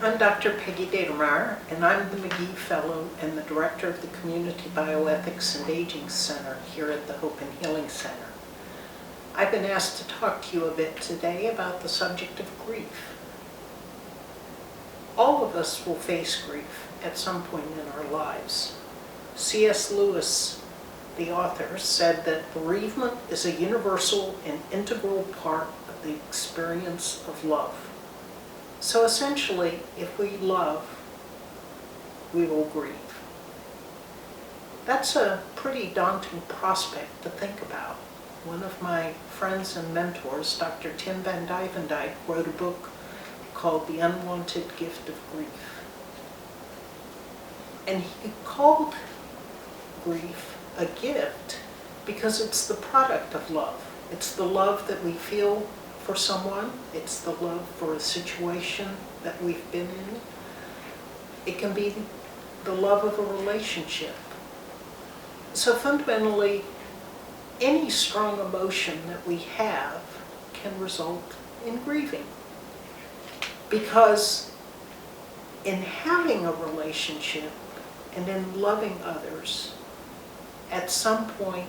I'm Dr. Peggy Determeyer, and I'm the McGee Fellow and the Director of the Community Bioethics and Aging Center here at the Hope and Healing Center. I've been asked to talk to you a bit today about the subject of grief. All of us will face grief at some point in our lives. C.S. Lewis, the author, said that bereavement is a universal and integral part of the experience of love. So essentially, if we love, we will grieve. That's a pretty daunting prospect to think about. One of my friends and mentors, Dr. Tim Van Dyke, wrote a book called The Unwanted Gift of Grief. And he called grief a gift because it's the product of love. It's the love that we feel for someone. It's the love for a situation that we've been in. It can be the love of a relationship. So fundamentally, any strong emotion that we have can result in grieving. Because in having a relationship and in loving others, at some point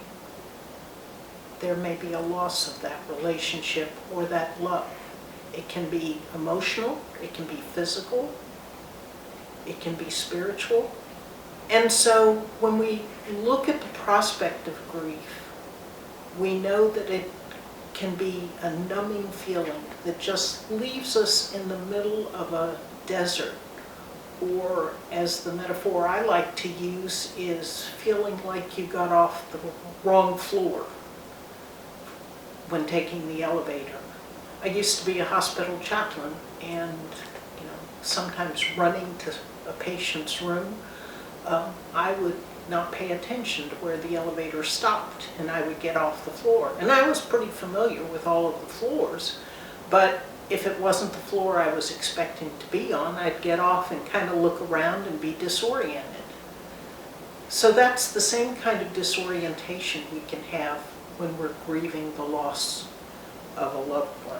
there may be a loss of that relationship or that love. It can be emotional, it can be physical, it can be spiritual. And so when we look at the prospect of grief, we know that it can be a numbing feeling that just leaves us in the middle of a desert. Or, as the metaphor I like to use, is feeling like you got off the wrong floor when taking the elevator. I used to be a hospital chaplain, and sometimes running to a patient's room, I would not pay attention to where the elevator stopped, and I would get off the floor. And I was pretty familiar with all of the floors, but if it wasn't the floor I was expecting to be on, I'd get off and kind of look around and be disoriented. So that's the same kind of disorientation we can have when we're grieving the loss of a loved one.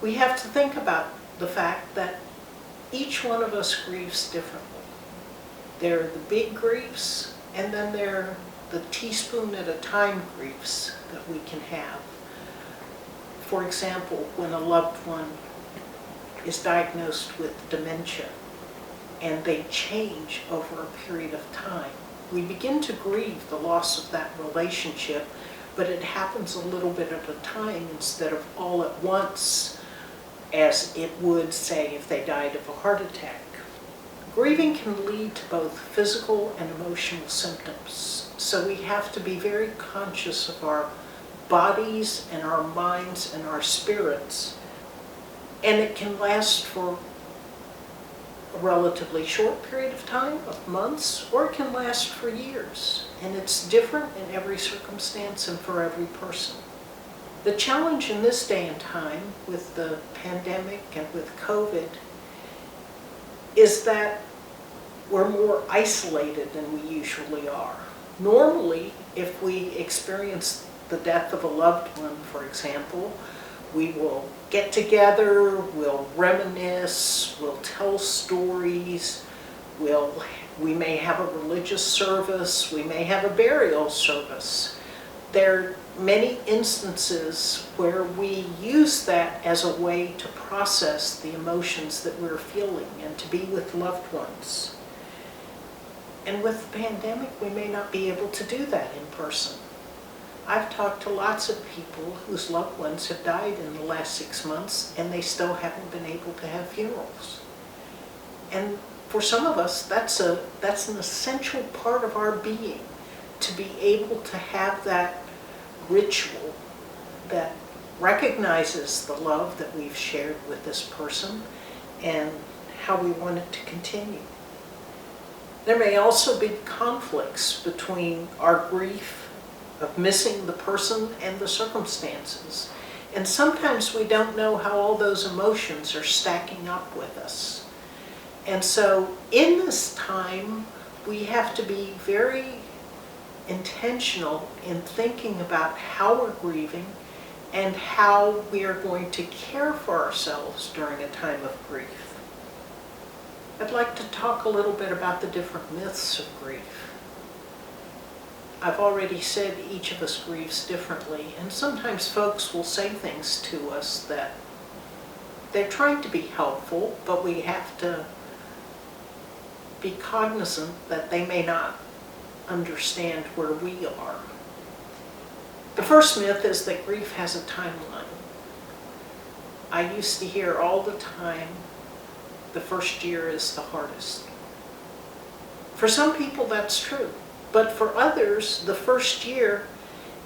We have to think about the fact that each one of us grieves differently. There are the big griefs, and then there are the teaspoon at a time griefs that we can have. For example, when a loved one is diagnosed with dementia and they change over a period of time, we begin to grieve the loss of that relationship, but it happens a little bit at a time instead of all at once, as it would, say, if they died of a heart attack. Grieving can lead to both physical and emotional symptoms, so we have to be very conscious of our bodies and our minds and our spirits. And it can last for a relatively short period of time, of months, or it can last for years. And it's different in every circumstance and for every person. The challenge in this day and time with the pandemic and with COVID is that we're more isolated than we usually are. Normally, if we experience the death of a loved one, for example, we will get together, we'll reminisce, we'll tell stories, we may have a religious service, we may have a burial service. There are many instances where we use that as a way to process the emotions that we're feeling and to be with loved ones. And with the pandemic, we may not be able to do that in person. I've talked to lots of people whose loved ones have died in the last 6 months, and they still haven't been able to have funerals. And for some of us, that's an essential part of our being, to be able to have that ritual that recognizes the love that we've shared with this person and how we want it to continue. There may also be conflicts between our grief of missing the person and the circumstances. And sometimes we don't know how all those emotions are stacking up with us. And so in this time, we have to be very intentional in thinking about how we're grieving and how we are going to care for ourselves during a time of grief. I'd like to talk a little bit about the different myths of grief. I've already said each of us grieves differently, and sometimes folks will say things to us that they're trying to be helpful, but we have to be cognizant that they may not understand where we are. The first myth is that grief has a timeline. I used to hear all the time, the first year is the hardest. For some people that's true, but for others, the first year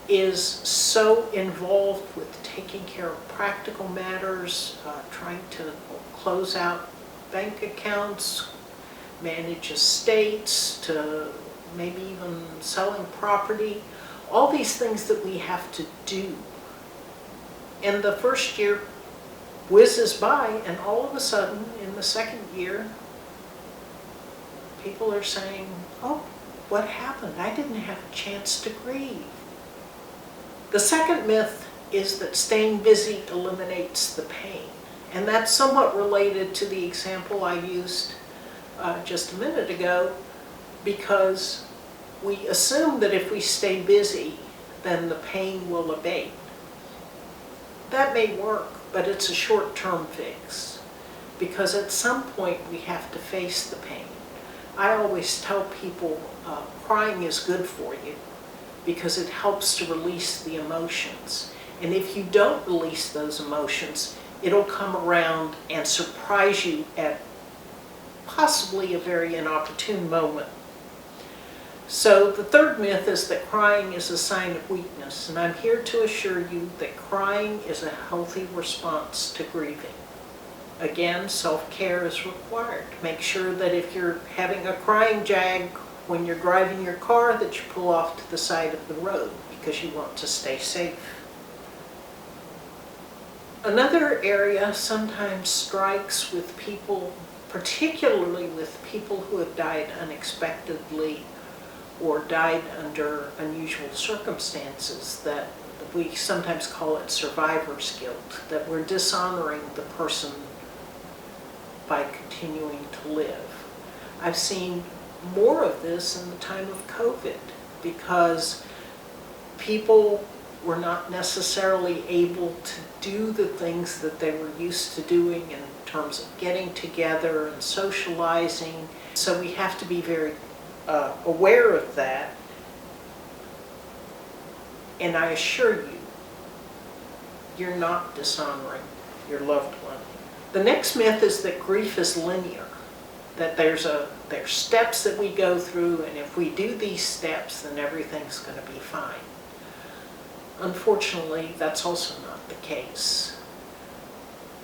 is so involved with taking care of practical matters, trying to close out bank accounts, manage estates, to maybe even selling property, all these things that we have to do. And the first year whizzes by, and all of a sudden, in the second year, people are saying, oh, what happened? I didn't have a chance to grieve. The second myth is that staying busy eliminates the pain. And that's somewhat related to the example I used just a minute ago, because we assume that if we stay busy, then the pain will abate. That may work, but it's a short-term fix, because at some point we have to face the pain. I always tell people crying is good for you because it helps to release the emotions. And if you don't release those emotions, it'll come around and surprise you at possibly a very inopportune moment. So the third myth is that crying is a sign of weakness, and I'm here to assure you that crying is a healthy response to grieving. Again, self-care is required. Make sure that if you're having a crying jag when you're driving your car, that you pull off to the side of the road because you want to stay safe. Another area sometimes strikes with people, particularly with people who have died unexpectedly or died under unusual circumstances, that we sometimes call it survivor's guilt, that we're dishonoring the person by continuing to live. I've seen more of this in the time of COVID because people were not necessarily able to do the things that they were used to doing in terms of getting together and socializing. So we have to be very aware of that. And I assure you, you're not dishonoring your loved one. The next myth is that grief is linear, that there's steps that we go through, and if we do these steps, then everything's going to be fine. Unfortunately, that's also not the case.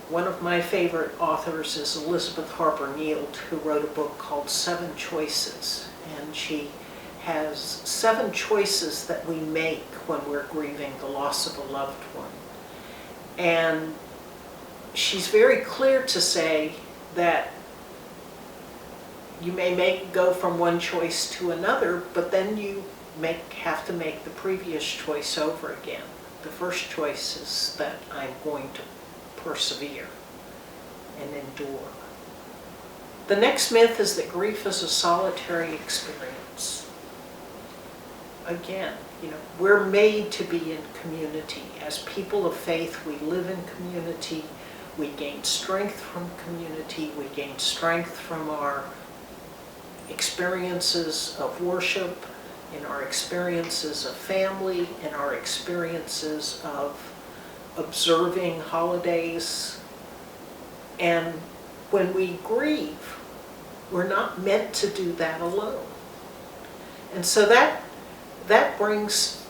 One of my favorite authors is Elizabeth Harper Neild, who wrote a book called 7 Choices, and she has 7 choices that we make when we're grieving the loss of a loved one. And she's very clear to say that you may go from one choice to another, but then you have to make the previous choice over again. The first choice is that I'm going to persevere and endure. The next myth is that grief is a solitary experience. Again, we're made to be in community. As people of faith, we live in community. We gain strength from community. We gain strength from our experiences of worship, in our experiences of family, in our experiences of observing holidays. And when we grieve, we're not meant to do that alone. And so that brings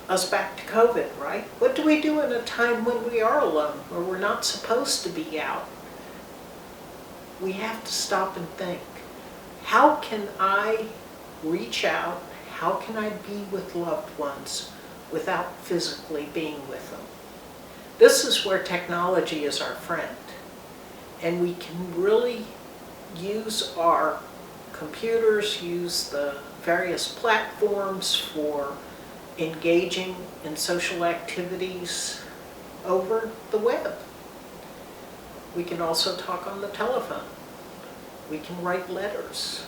us back to COVID, right? What do we do in a time when we are alone, where we're not supposed to be out? We have to stop and think, how can I reach out? How can I be with loved ones without physically being with them? This is where technology is our friend. And we can really use our computers, use the various platforms for engaging in social activities over the web. We can also talk on the telephone. We can write letters.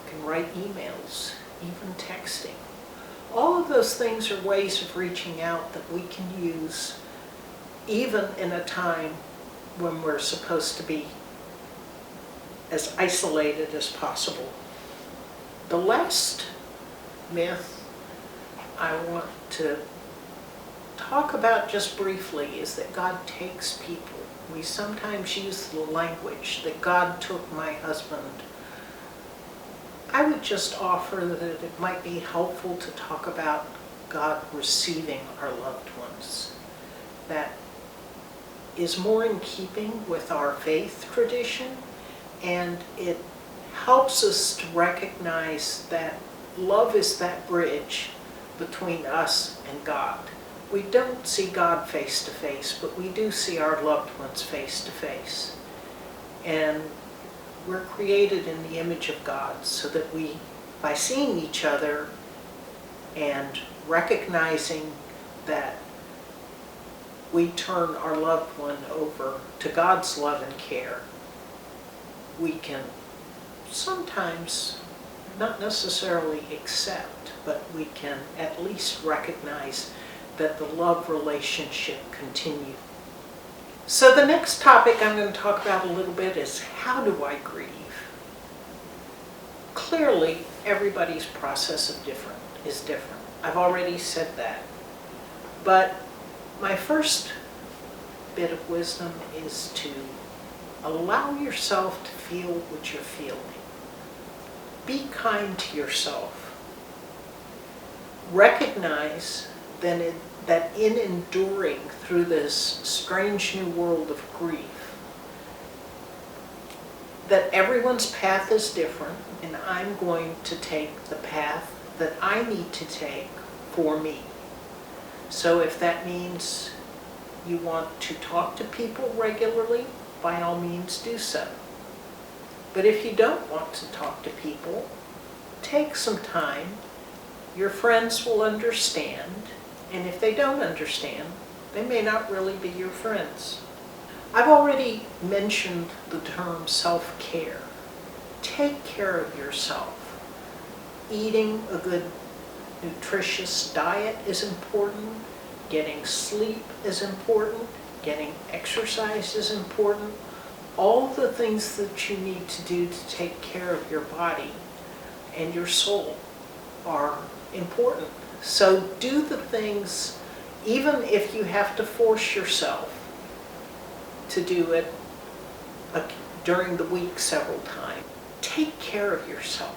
We can write emails, even texting. All of those things are ways of reaching out that we can use even in a time when we're supposed to be as isolated as possible. The last myth I want to talk about just briefly is that God takes people. We sometimes use the language that God took my husband. I would just offer that it might be helpful to talk about God receiving our loved ones. That is more in keeping with our faith tradition, and it helps us to recognize that love is that bridge between us and God. We don't see God face to face, but we do see our loved ones face to face. And we're created in the image of God so that we, by seeing each other and recognizing that we turn our loved one over to God's love and care, we can sometimes not necessarily accept, but we can at least recognize that the love relationship continues. So the next topic I'm going to talk about a little bit is, how do I grieve? Clearly, everybody's process is different. I've already said that. But my first bit of wisdom is to allow yourself to feel what you're feeling. Be kind to yourself. Recognize that in enduring through this strange new world of grief, that everyone's path is different, and I'm going to take the path that I need to take for me. So if that means you want to talk to people regularly, by all means do so. But if you don't want to talk to people, take some time. Your friends will understand, and if they don't understand, they may not really be your friends. I've already mentioned the term self-care. Take care of yourself. Eating a good, nutritious diet is important. Getting sleep is important. Getting exercise is important. All the things that you need to do to take care of your body and your soul are important. So do the things, even if you have to force yourself to do it during the week several times. Take care of yourself.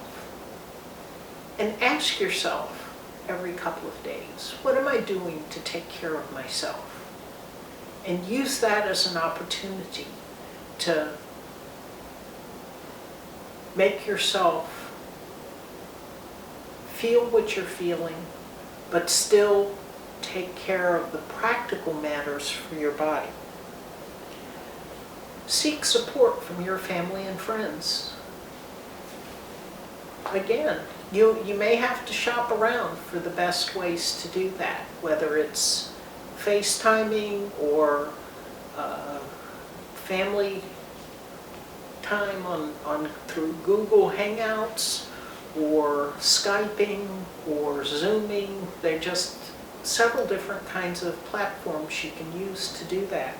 And ask yourself every couple of days, what am I doing to take care of myself? And use that as an opportunity to make yourself feel what you're feeling, but still take care of the practical matters for your body. Seek support from your family and friends. Again, you may have to shop around for the best ways to do that, whether it's FaceTiming or family time through Google Hangouts or Skyping or Zooming. There are just several different kinds of platforms you can use to do that.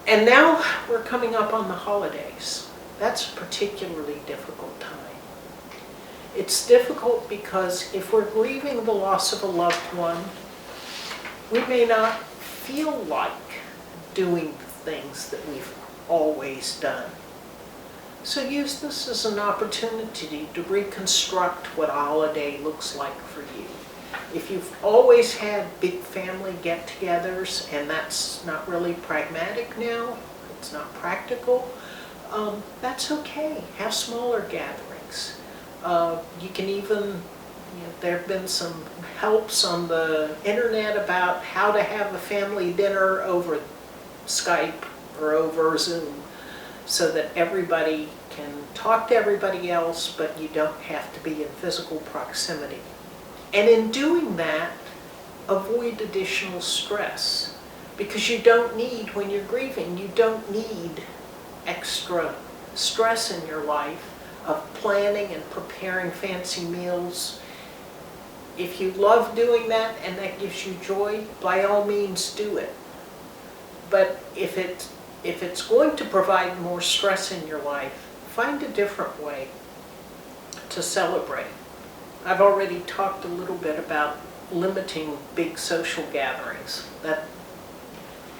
And now we're coming up on the holidays. That's a particularly difficult time. It's difficult because if we're grieving the loss of a loved one, we may not feel like doing the things that we've always done. So use this as an opportunity to reconstruct what a holiday looks like for you. If you've always had big family get-togethers and that's not really pragmatic now, it's not practical, that's okay. Have smaller gatherings. You can even, there have been some helps on the internet about how to have a family dinner over Skype or over Zoom so that everybody can talk to everybody else, but you don't have to be in physical proximity. And in doing that, avoid additional stress, because you don't need, when you're grieving, you don't need extra stress in your life of planning and preparing fancy meals. If you love doing that and that gives you joy, by all means do it. But if it's going to provide more stress in your life, find a different way to celebrate. I've already talked a little bit about limiting big social gatherings. That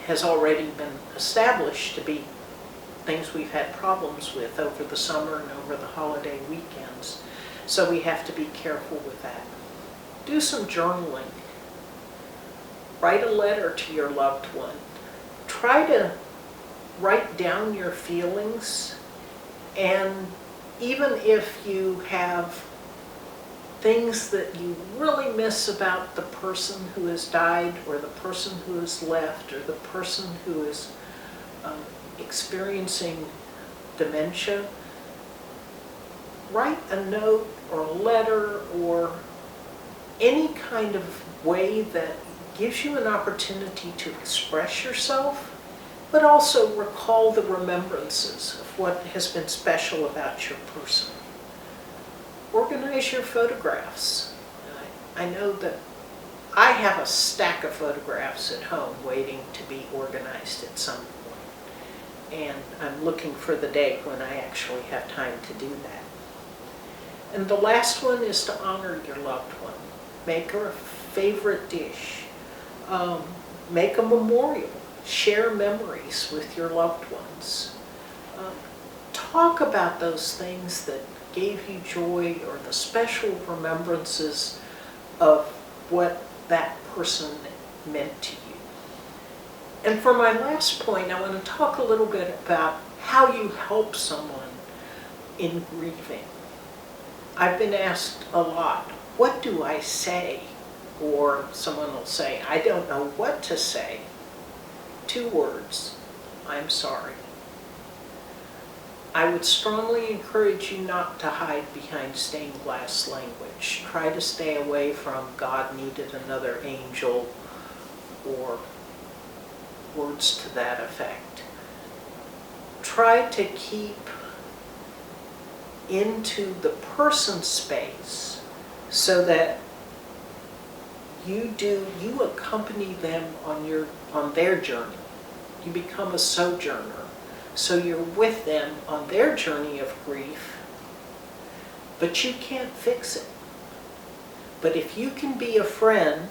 has already been established to be things we've had problems with over the summer and over the holiday weekends. So we have to be careful with that. Do some journaling. Write a letter to your loved one. Try to write down your feelings, and even if you have things that you really miss about the person who has died, or the person who has left, or the person who is experiencing dementia, write a note or a letter or any kind of way that gives you an opportunity to express yourself, but also recall the remembrances of what has been special about your person. Organize your photographs. I know that I have a stack of photographs at home waiting to be organized at some point, and I'm looking for the day when I actually have time to do that. And the last one is to honor your loved one. Make her a favorite dish. Make a memorial. Share memories with your loved ones. Talk about those things that gave you joy, or the special remembrances of what that person meant to you. And for my last point, I want to talk a little bit about how you help someone in grieving. I've been asked a lot, what do I say? Or someone will say, I don't know what to say. 2 words, I'm sorry. I would strongly encourage you not to hide behind stained glass language. Try to stay away from God needed another angel or words to that effect. Try to keep into the person's space so that you accompany them on their journey. You become a sojourner. So you're with them on their journey of grief, but you can't fix it. But if you can be a friend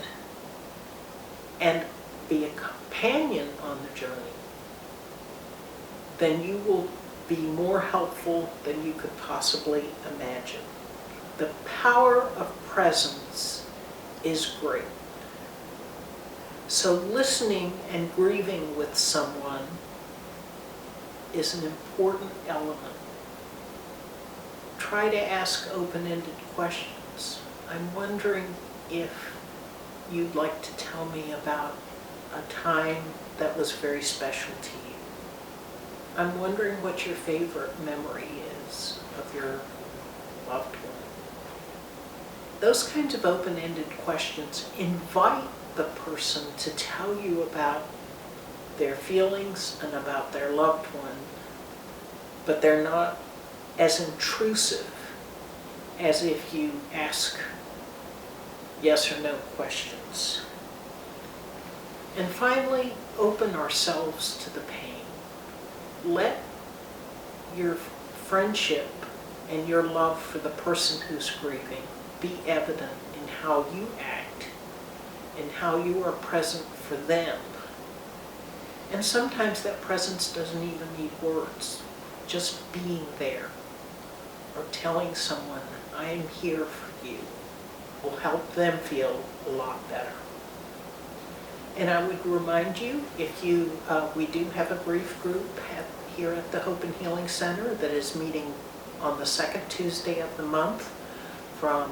and be a companion on the journey, then you will be more helpful than you could possibly imagine. The power of presence is great. So listening and grieving with someone is an important element. Try to ask open-ended questions. I'm wondering if you'd like to tell me about a time that was very special to you. I'm wondering what your favorite memory is of your loved one. Those kinds of open-ended questions invite the person to tell you about their feelings and about their loved one, but they're not as intrusive as if you ask yes or no questions. And finally, open ourselves to the pain. Let your friendship and your love for the person who's grieving be evident in how you act and how you are present for them. And sometimes that presence doesn't even need words. Just being there or telling someone, I am here for you, will help them feel a lot better. And I would remind you, if we do have a grief group here at the Hope and Healing Center that is meeting on the second Tuesday of the month from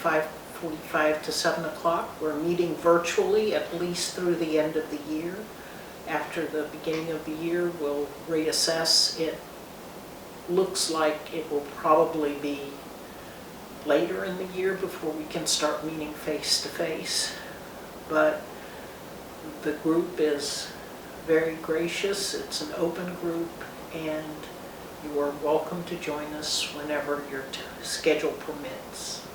5:45 to 7 o'clock. We're meeting virtually at least through the end of the year. After the beginning of the year, we'll reassess. It looks like it will probably be later in the year before we can start meeting face-to-face. But the group is very gracious. It's an open group, and You are welcome to join us whenever your schedule permits.